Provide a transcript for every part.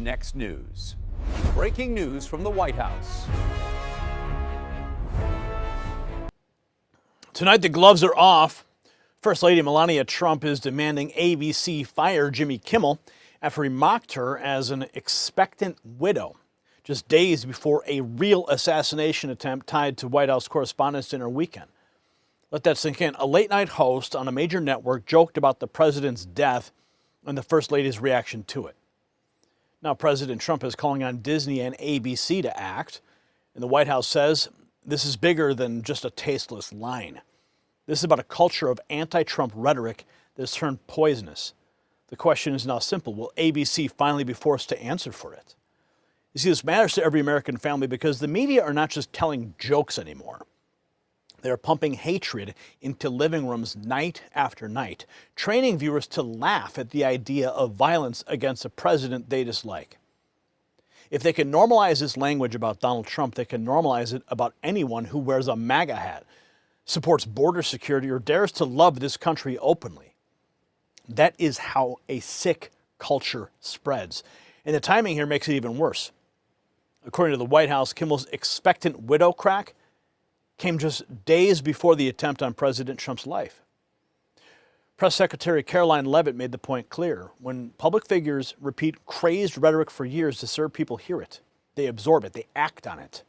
next news. Breaking news from the White House. Tonight, the gloves are off. First Lady Melania Trump is demanding ABC fire Jimmy Kimmel after he mocked her as an expectant widow, just days before a real assassination attempt tied to White House Correspondents' Dinner weekend. Let that sink in. A late-night host on a major network joked about the president's death and the First Lady's reaction to it. Now, President Trump is calling on Disney and ABC to act, and the White House says this is bigger than just a tasteless line. This is about a culture of anti-Trump rhetoric that has turned poisonous. The question is now simple. Will ABC finally be forced to answer for it? You see, this matters to every American family because the media are not just telling jokes anymore. They're pumping hatred into living rooms night after night, training viewers to laugh at the idea of violence against a president they dislike. If they can normalize this language about Donald Trump, they can normalize it about anyone who wears a MAGA hat, supports border security, or dares to love this country openly. That is how a sick culture spreads. And the timing here makes it even worse. According to the White House, Kimmel's expectant widow crack came just days before the attempt on President Trump's life. Press Secretary Karoline Leavitt made the point clear. When public figures repeat crazed rhetoric for years, disturbed people hear it. They absorb it. They act on it.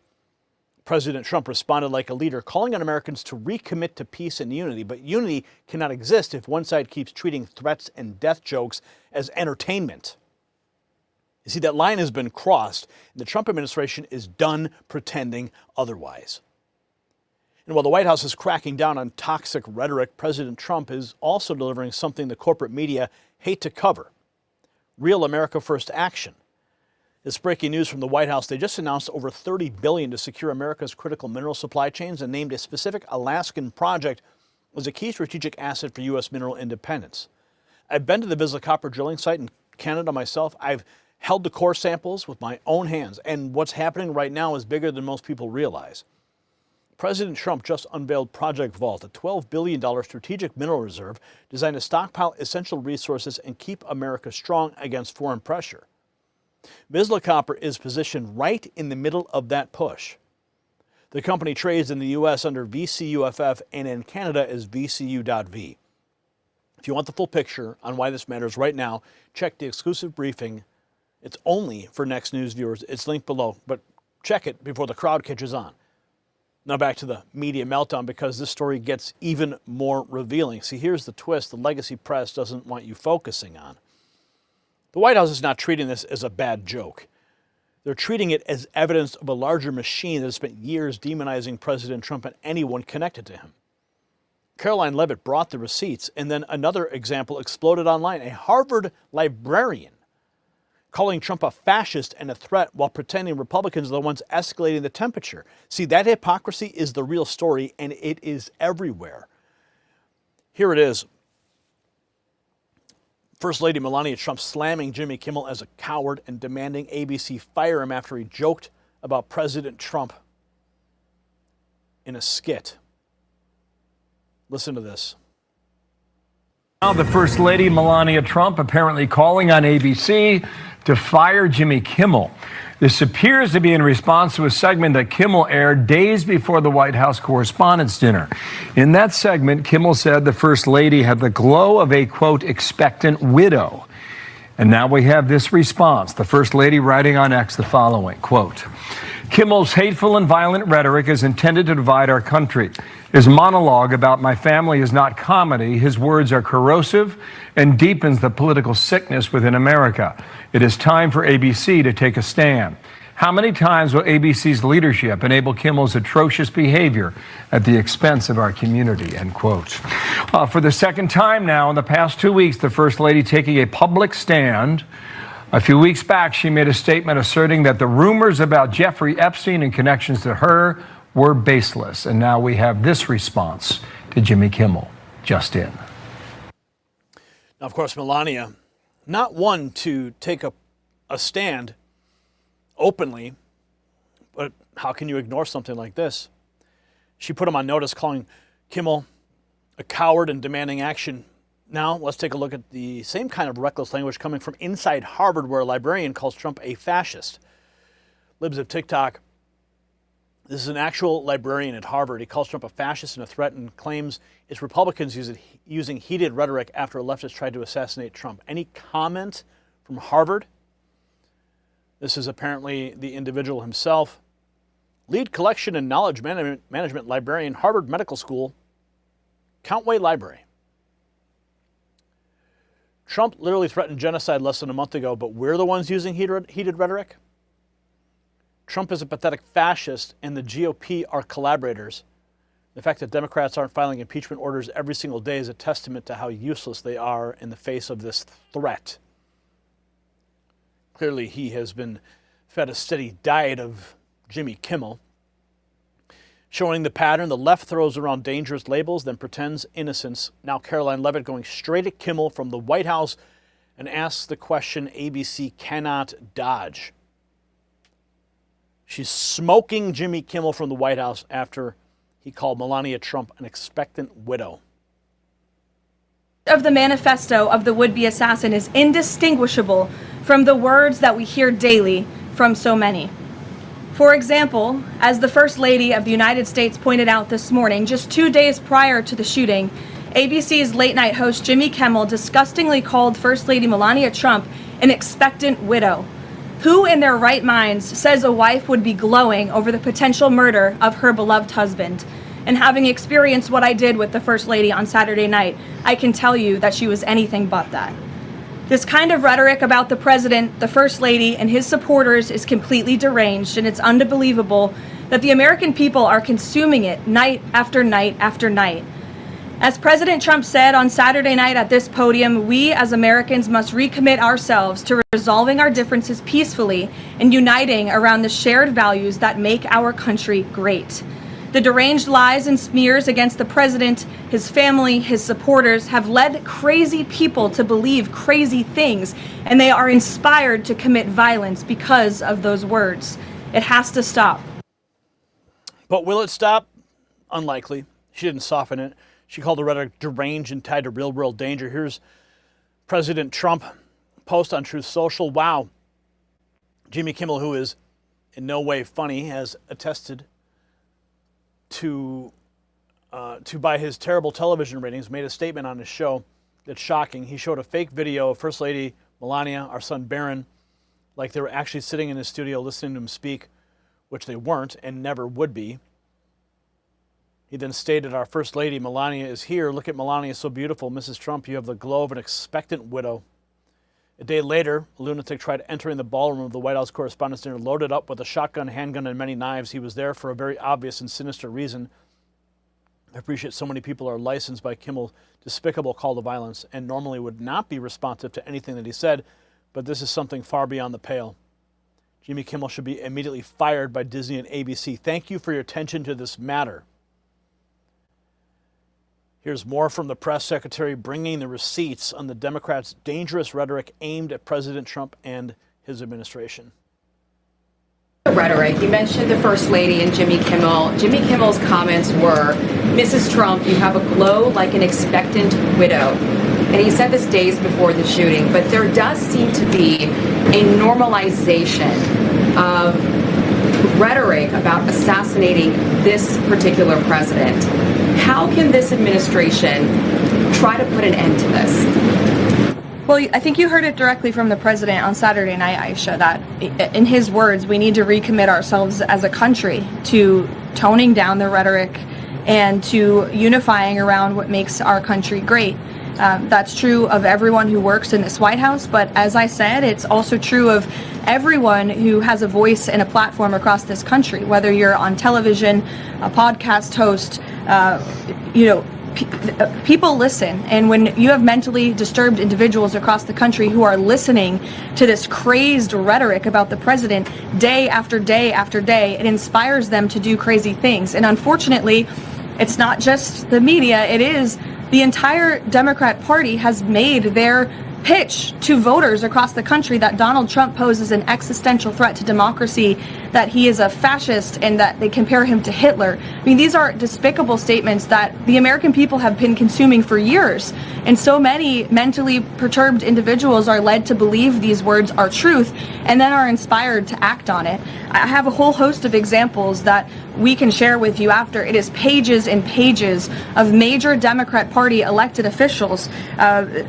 President Trump responded like a leader, calling on Americans to recommit to peace and unity. But unity cannot exist if one side keeps treating threats and death jokes as entertainment. You see, that line has been crossed, and the Trump administration is done pretending otherwise. And while the White House is cracking down on toxic rhetoric, President Trump is also delivering something the corporate media hate to cover: real America First action. This breaking news from the White House. They just announced over $30 billion to secure America's critical mineral supply chains and named a specific Alaskan project as a key strategic asset for U.S. mineral independence. I've been to the Vizsla copper drilling site in Canada myself. I've held the core samples with my own hands, and what's happening right now is bigger than most people realize. President Trump just unveiled Project Vault, a $12 billion strategic mineral reserve designed to stockpile essential resources and keep America strong against foreign pressure. Vizsla Copper is positioned right in the middle of that push. The company trades in the U.S. under VCUFF and in Canada as VCU.V. If you want the full picture on why this matters right now, check the exclusive briefing. It's only for Next News viewers. It's linked below, but check it before the crowd catches on. Now back to the media meltdown, because this story gets even more revealing. See, here's the twist the legacy press doesn't want you focusing on. The White House is not treating this as a bad joke. They're treating it as evidence of a larger machine that has spent years demonizing President Trump and anyone connected to him. Karoline Leavitt brought the receipts, and then another example exploded online. A Harvard librarian calling Trump a fascist and a threat while pretending Republicans are the ones escalating the temperature. See, that hypocrisy is the real story, and it is everywhere. Here it is. First Lady Melania Trump slamming Jimmy Kimmel as a coward and demanding ABC fire him after he joked about President Trump in a skit. Listen to this. Now the First Lady Melania Trump apparently calling on ABC to fire Jimmy Kimmel. This appears to be in response to a segment that Kimmel aired days before the White House Correspondents' Dinner. In that segment, Kimmel said the First Lady had the glow of a, quote, expectant widow. And now we have this response. The First Lady writing on X the following, quote, Kimmel's hateful and violent rhetoric is intended to divide our country. His monologue about my family is not comedy. His words are corrosive and deepens the political sickness within America. It is time for ABC to take a stand. How many times will ABC's leadership enable Kimmel's atrocious behavior at the expense of our community, end quote. For the second time now in the past 2 weeks, the First Lady taking a public stand. A few weeks back, she made a statement asserting that the rumors about Jeffrey Epstein and connections to her were baseless. And now we have this response to Jimmy Kimmel just in. Now, of course, Melania, not one to take a stand openly, but how can you ignore something like this? She put him on notice, calling Kimmel a coward and demanding action Now, let's take a look at the same kind of reckless language coming from inside Harvard, where a librarian calls Trump a fascist. Libs of TikTok. This is an actual librarian at Harvard. He calls Trump a fascist and a threat and claims it's Republicans using heated rhetoric after a leftist tried to assassinate Trump. Any comment from Harvard? This is apparently the individual himself. Lead collection and knowledge management librarian, Harvard Medical School, Countway Library. Trump literally threatened genocide less than a month ago, but we're the ones using heated rhetoric? Trump is a pathetic fascist, and the GOP are collaborators. The fact that Democrats aren't filing impeachment orders every single day is a testament to how useless they are in the face of this threat. Clearly, he has been fed a steady diet of Jimmy Kimmel. Showing the pattern, the left throws around dangerous labels, then pretends innocence. Now Karoline Leavitt going straight at Kimmel from the White House and asks the question ABC cannot dodge. She's smoking Jimmy Kimmel from the White House after he called Melania Trump an expectant widow. Of the manifesto of the would-be assassin is indistinguishable from the words that we hear daily from so many. For example, as the First Lady of the United States pointed out this morning, just 2 days prior to the shooting, ABC's late-night host Jimmy Kimmel disgustingly called First Lady Melania Trump an expectant widow. Who in their right minds says a wife would be glowing over the potential murder of her beloved husband? And having experienced what I did with the First Lady on Saturday night, I can tell you that she was anything but that. This kind of rhetoric about the president, the First Lady, and his supporters is completely deranged, and it's unbelievable that the American people are consuming it night after night after night. As President Trump said on Saturday night at this podium, we as Americans must recommit ourselves to resolving our differences peacefully and uniting around the shared values that make our country great. The deranged lies and smears against the president, his family, his supporters have led crazy people to believe crazy things, and they are inspired to commit violence because of those words. It has to stop. But will it stop? Unlikely. She didn't soften it. She called the rhetoric deranged and tied to real-world danger. Here's President Trump post on Truth Social. Wow. Jimmy Kimmel, who is in no way funny, has attested to by his terrible television ratings, made a statement on his show that's shocking. He showed a fake video of First Lady Melania, our son Barron, like they were actually sitting in his studio listening to him speak, which they weren't and never would be. He then stated, our First Lady Melania is here. Look at Melania, so beautiful. Mrs. Trump, you have the glow of an expectant widow. A day later, a lunatic tried entering the ballroom of the White House Correspondents' Dinner loaded up with a shotgun, handgun, and many knives. He was there for a very obvious and sinister reason. I appreciate so many people are licensed by Kimmel's despicable call to violence and normally would not be responsive to anything that he said, but this is something far beyond the pale. Jimmy Kimmel should be immediately fired by Disney and ABC. Thank you for your attention to this matter. Here's more from the press secretary bringing the receipts on the Democrats' dangerous rhetoric aimed at President Trump and his administration. Rhetoric. You mentioned the First Lady and Jimmy Kimmel. Jimmy Kimmel's comments were, Mrs. Trump, you have a glow like an expectant widow. And he said this days before the shooting, but there does seem to be a normalization of rhetoric about assassinating this particular president. How can this administration try to put an end to this? Well, I think you heard it directly from the president on Saturday night, Aisha, that in his words, we need to recommit ourselves as a country to toning down the rhetoric and to unifying around what makes our country great. That's true of everyone who works in this White House, but as I said, it's also true of everyone who has a voice and a platform across this country, whether you're on television, a podcast host, people listen, and when you have mentally disturbed individuals across the country who are listening to this crazed rhetoric about the president day after day after day, it inspires them to do crazy things. And unfortunately, it's not just the media, it is the entire Democrat Party has made their pitch to voters across the country that Donald Trump poses an existential threat to democracy, that he is a fascist, and that they compare him to Hitler. I mean, these are despicable statements that the American people have been consuming for years. And so many mentally perturbed individuals are led to believe these words are truth and then are inspired to act on it. I have a whole host of examples that we can share with you after. It is pages and pages of major Democrat Party elected officials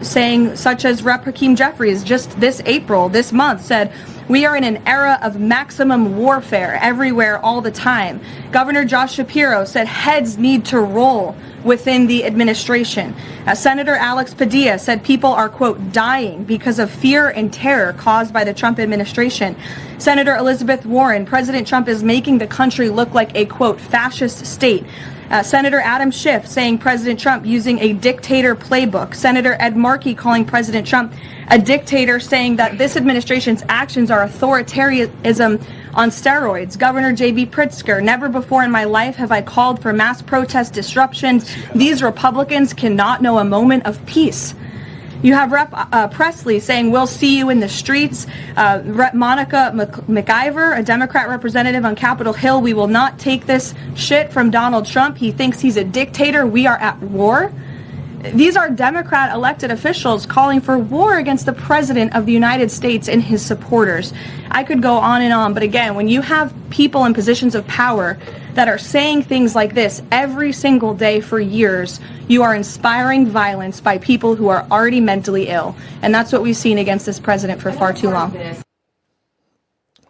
saying, such as Rep. Hakeem Jeffries just this month said, "We are in an era of maximum warfare everywhere all the time." Governor Josh Shapiro said heads need to roll within the administration. Senator Alex Padilla said people are, quote, dying because of fear and terror caused by the Trump administration. Senator Elizabeth Warren, President Trump is making the country look like a, quote, fascist state. Senator Adam Schiff saying President Trump using a dictator playbook. Senator Ed Markey calling President Trump a dictator, saying that this administration's actions are authoritarianism on steroids. Governor J.B. Pritzker, never before in my life have I called for mass protest disruptions. These Republicans cannot know a moment of peace. You have Rep. Presley saying, "We'll see you in the streets." Rep. Monica McIver, a Democrat representative on Capitol Hill, "We will not take this shit from Donald Trump. He thinks he's a dictator. We are at war." These are Democrat elected officials calling for war against the President of the United States and his supporters. I could go on and on, but again, when you have people in positions of power that are saying things like this every single day for years, you are inspiring violence by people who are already mentally ill. And that's what we've seen against this president for far too long.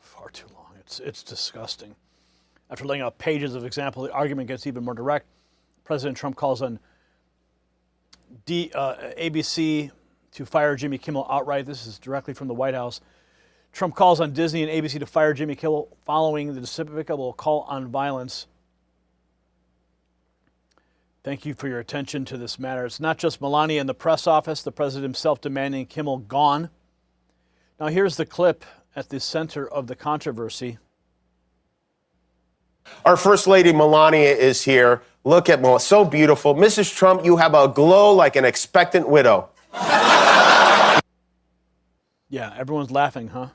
Far too long. It's disgusting. After laying out pages of examples, the argument gets even more direct. President Trump calls on ABC to fire Jimmy Kimmel outright. This is directly from the White House. Trump calls on Disney and ABC to fire Jimmy Kimmel following the despicable call on violence. Thank you for your attention to this matter. It's not just Melania in the press office, the president himself demanding Kimmel gone. Now here's the clip at the center of the controversy. Our First Lady Melania is here. Look at Melania, so beautiful. Mrs. Trump, you have a glow like an expectant widow. Yeah, everyone's laughing, huh?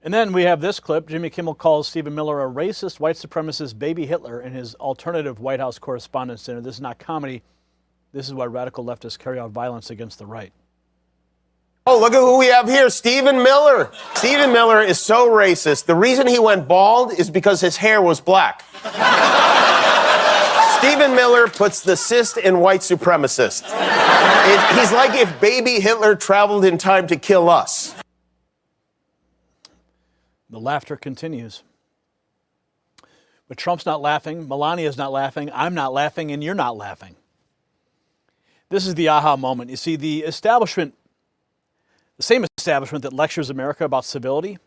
And then we have this clip. Jimmy Kimmel calls Stephen Miller a racist, white supremacist baby Hitler in his alternative White House Correspondents' Dinner. This is not comedy. This is why radical leftists carry out violence against the right. Oh, look at who we have here, Stephen Miller. Stephen Miller is so racist. The reason he went bald is because his hair was black. Stephen Miller puts the cyst in white supremacist. He's like if baby Hitler traveled in time to kill us. The laughter continues. But Trump's not laughing, Melania's not laughing, I'm not laughing, and you're not laughing. This is the aha moment. You see, the same establishment that lectures America about civility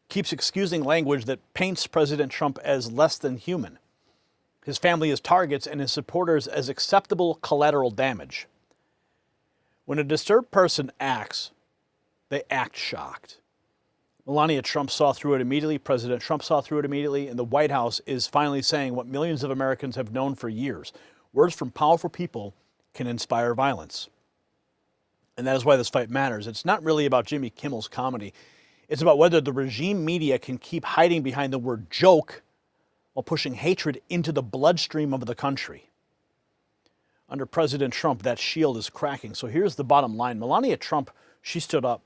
keeps excusing language that paints President Trump as less than human, his family as targets, and his supporters as acceptable collateral damage. When a disturbed person acts, they act shocked. Melania Trump saw through it immediately, President Trump saw through it immediately, and the White House is finally saying what millions of Americans have known for years. Words from powerful people can inspire violence. And that is why this fight matters. It's not really about Jimmy Kimmel's comedy. It's about whether the regime media can keep hiding behind the word joke while pushing hatred into the bloodstream of the country. Under President Trump, that shield is cracking. So here's the bottom line. Melania Trump, she stood up.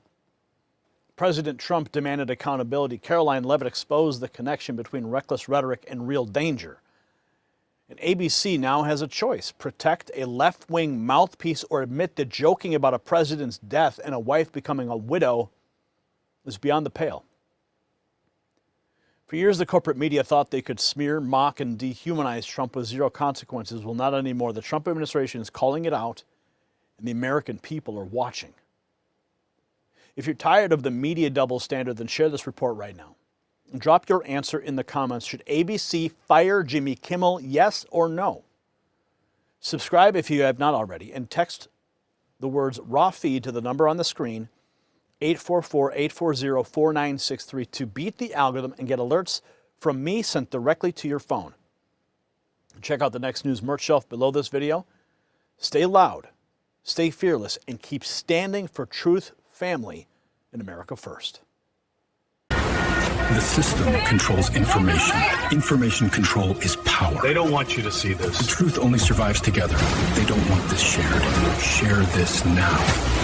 President Trump demanded accountability. Karoline Leavitt exposed the connection between reckless rhetoric and real danger. And ABC now has a choice: protect a left-wing mouthpiece or admit that joking about a president's death and a wife becoming a widow is beyond the pale. For years, the corporate media thought they could smear, mock, and dehumanize Trump with zero consequences. Well, not anymore. The Trump administration is calling it out, and the American people are watching. If you're tired of the media double standard, then share this report right now. And drop your answer in the comments. Should ABC fire Jimmy Kimmel, yes or no? Subscribe if you have not already, and text the words raw feed to the number on the screen, 844-840-4963, to beat the algorithm and get alerts from me sent directly to your phone. Check out the Next News merch shelf below this video. Stay loud stay fearless, and keep standing for truth, family, and America first. The system controls information. Information control is power. They don't want you to see this. The truth only survives together. They don't want this shared. Share this now.